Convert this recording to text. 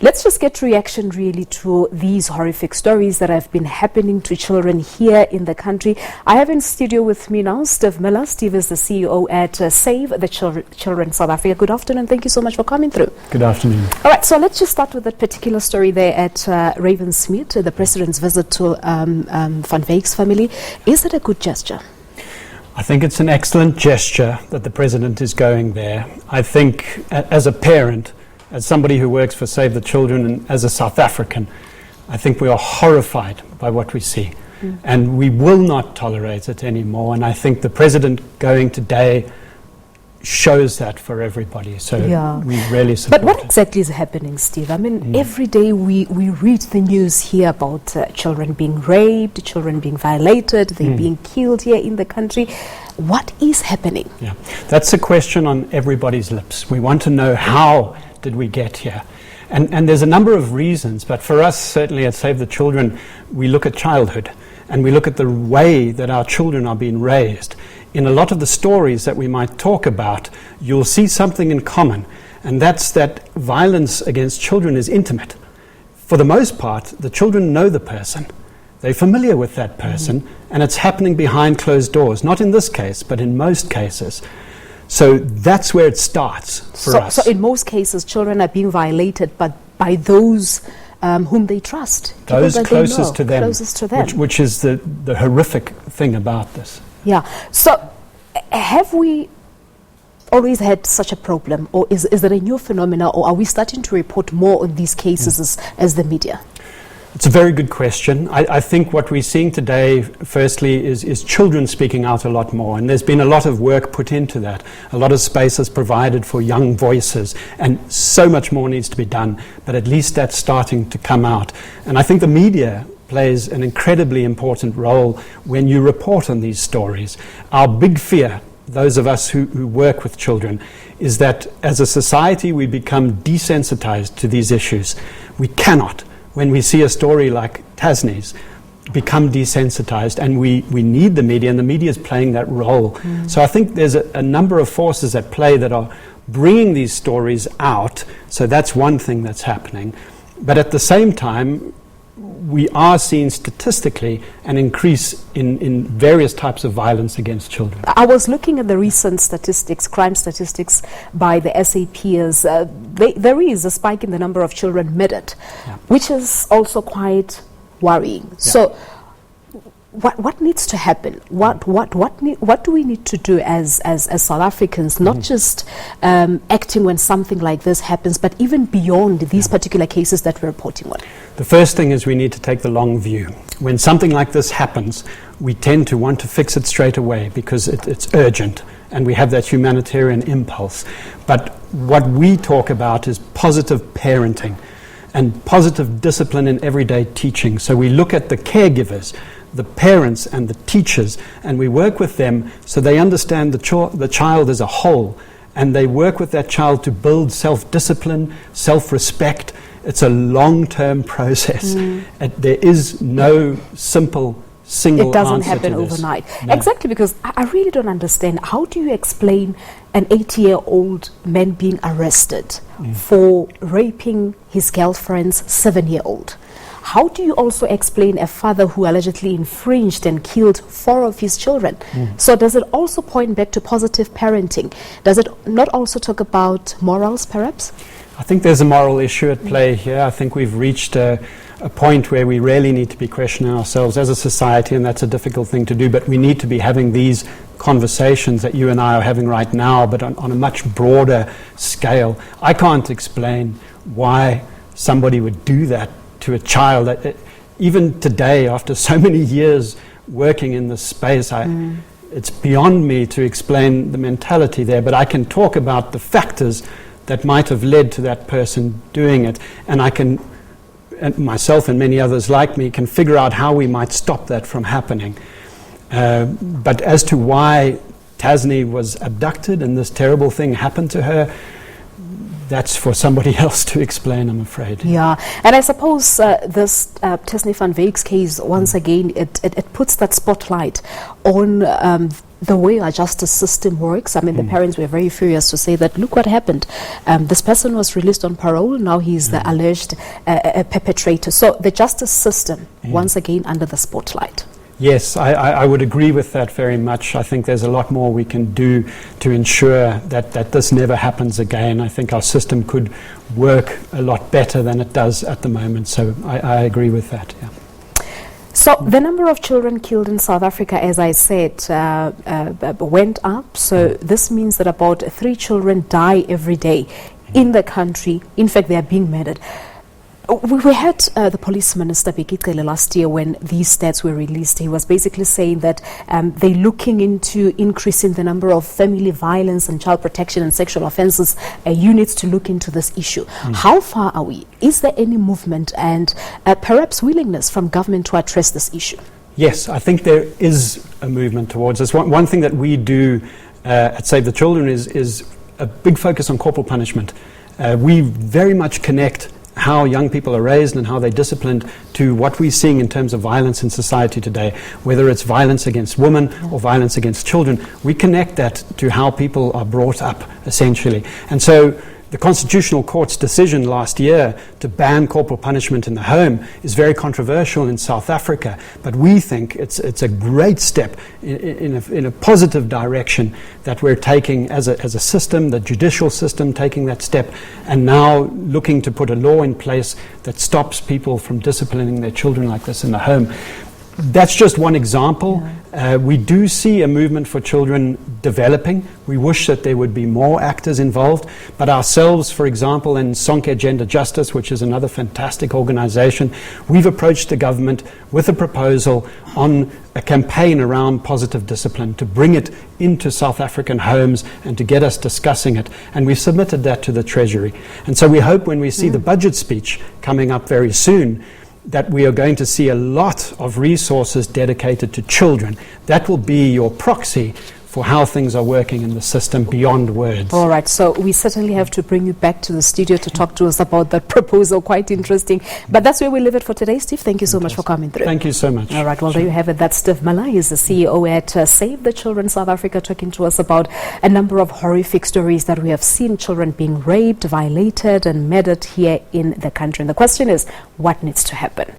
Let's just get reaction really to these horrific stories that have been happening to children here in the country. I have in studio with me now Steve Miller. Steve is the CEO at Save the Children South Africa. Good afternoon. Thank you so much for coming through. Good afternoon. All right, so let's just start with that particular story there at Ravensmead, the president's visit to Van Wyk's family. Is it a good gesture? I think it's an excellent gesture that the president is going there. I think as a parent, as somebody who works for Save the Children and as a South African, I think we are horrified by what we see. And we will not tolerate it anymore. And I think the president going today shows that for everybody. So we really support it. But what exactly is happening, Steve? I mean, every day we read the news here about children being raped, children being violated, they being killed here in the country. What is happening? Yeah, that's a question on everybody's lips. We want to know how did we get here? And there's a number of reasons, but for us, certainly at Save the Children, we look at childhood and we look at the way that our children are being raised. In a lot of the stories that we might talk about, you'll see something in common, and that's that violence against children is intimate. For the most part, the children know the person. They're familiar with that person, and it's happening behind closed doors. Not in this case, but in most cases. So that's where it starts for us. So in most cases, children are being violated, but by those whom they trust. Those closest to them. Which is the horrific thing about this. Yeah. So have we always had such a problem, or is it a new phenomenon, or are we starting to report more on these cases as the media? It's a very good question. I think what we're seeing today, firstly, is children speaking out a lot more. And there's been a lot of work put into that. A lot of space is provided for young voices. And so much more needs to be done. But at least that's starting to come out. And I think the media plays an incredibly important role when you report on these stories. Our big fear, those of us who work with children, is that as a society we become desensitized to these issues. We cannot, when we see a story like Tazne's, become desensitized, and we need the media, and the media is playing that role. So I think there's a number of forces at play that are bringing these stories out, so that's one thing that's happening. But at the same time, we are seeing statistically an increase in various types of violence against children. I was looking at the recent statistics, crime statistics by the SABC. There is a spike in the number of children murdered, which is also quite worrying. Yeah. So what needs to happen? What do we need to do as South Africans, not just acting when something like this happens, but even beyond these particular cases that we're reporting on? The first thing is we need to take the long view. When something like this happens, we tend to want to fix it straight away because it's urgent and we have that humanitarian impulse. But what we talk about is positive parenting and positive discipline in everyday teaching. So we look at the caregivers, the parents and the teachers, and we work with them so they understand the child as a whole, and they work with that child to build self-discipline, self-respect. It's a long-term process. There is no simple single answer. It doesn't happen overnight. No. Exactly, because I really don't understand. How do you explain an 80-year-old man being arrested for raping his girlfriend's 7-year-old? How do you also explain a father who allegedly infringed and killed 4 of his children? So does it also point back to positive parenting? Does it not also talk about morals, perhaps? I think there's a moral issue at play here. I think we've reached a point where we really need to be questioning ourselves as a society, and that's a difficult thing to do, but we need to be having these conversations that you and I are having right now, but on a much broader scale. I can't explain why somebody would do that to a child. Even today, after so many years working in this space, it's beyond me to explain the mentality there, but I can talk about the factors that might have led to that person doing it, and I can, and myself and many others like me, can figure out how we might stop that from happening. But as to why Tazne was abducted and this terrible thing happened to her, that's for somebody else to explain, I'm afraid. Yeah, and I suppose this Tazne van Wyk's case, once again, it puts that spotlight on the way our justice system works? I mean, the parents were very furious to say that, look what happened. This person was released on parole. Now he's the alleged perpetrator. So the justice system, once again, under the spotlight. Yes, I would agree with that very much. I think there's a lot more we can do to ensure that this never happens again. I think our system could work a lot better than it does at the moment. So I agree with that, yeah. So the number of children killed in South Africa, as I said, went up. So this means that about 3 children die every day in the country. In fact, they are being murdered. We had the police minister Bikitsele last year when these stats were released. He was basically saying that they're looking into increasing the number of family violence and child protection and sexual offences units to look into this issue. How far are we? Is there any movement and perhaps willingness from government to address this issue? Yes, I think there is a movement towards this. One thing that we do at Save the Children is a big focus on corporal punishment. We very much connect how young people are raised and how they're disciplined to what we're seeing in terms of violence in society today, whether it's violence against women or violence against children. We connect that to how people are brought up, essentially. And so the Constitutional Court's decision last year to ban corporal punishment in the home is very controversial in South Africa, but we think it's a great step in a positive direction that we're taking as a system, the judicial system taking that step, and now looking to put a law in place that stops people from disciplining their children like this in the home. That's just one example. We do see a movement for children developing. We wish that there would be more actors involved. But ourselves, for example, in Sonke Gender Justice, which is another fantastic organization, we've approached the government with a proposal on a campaign around positive discipline to bring it into South African homes and to get us discussing it. And we've submitted that to the Treasury. And so we hope when we see the budget speech coming up very soon, that we are going to see a lot of resources dedicated to children. That will be your proxy for how things are working in the system beyond words. All right, so we certainly have to bring you back to the studio to talk to us about that proposal. Quite interesting. But that's where we leave it for today. Steve, thank you so much for coming through. Thank you so much. All right, well, there you have it. That's Steve Malai. He's the CEO at Save the Children South Africa, talking to us about a number of horrific stories that we have seen, children being raped, violated and murdered here in the country. And the question is, what needs to happen?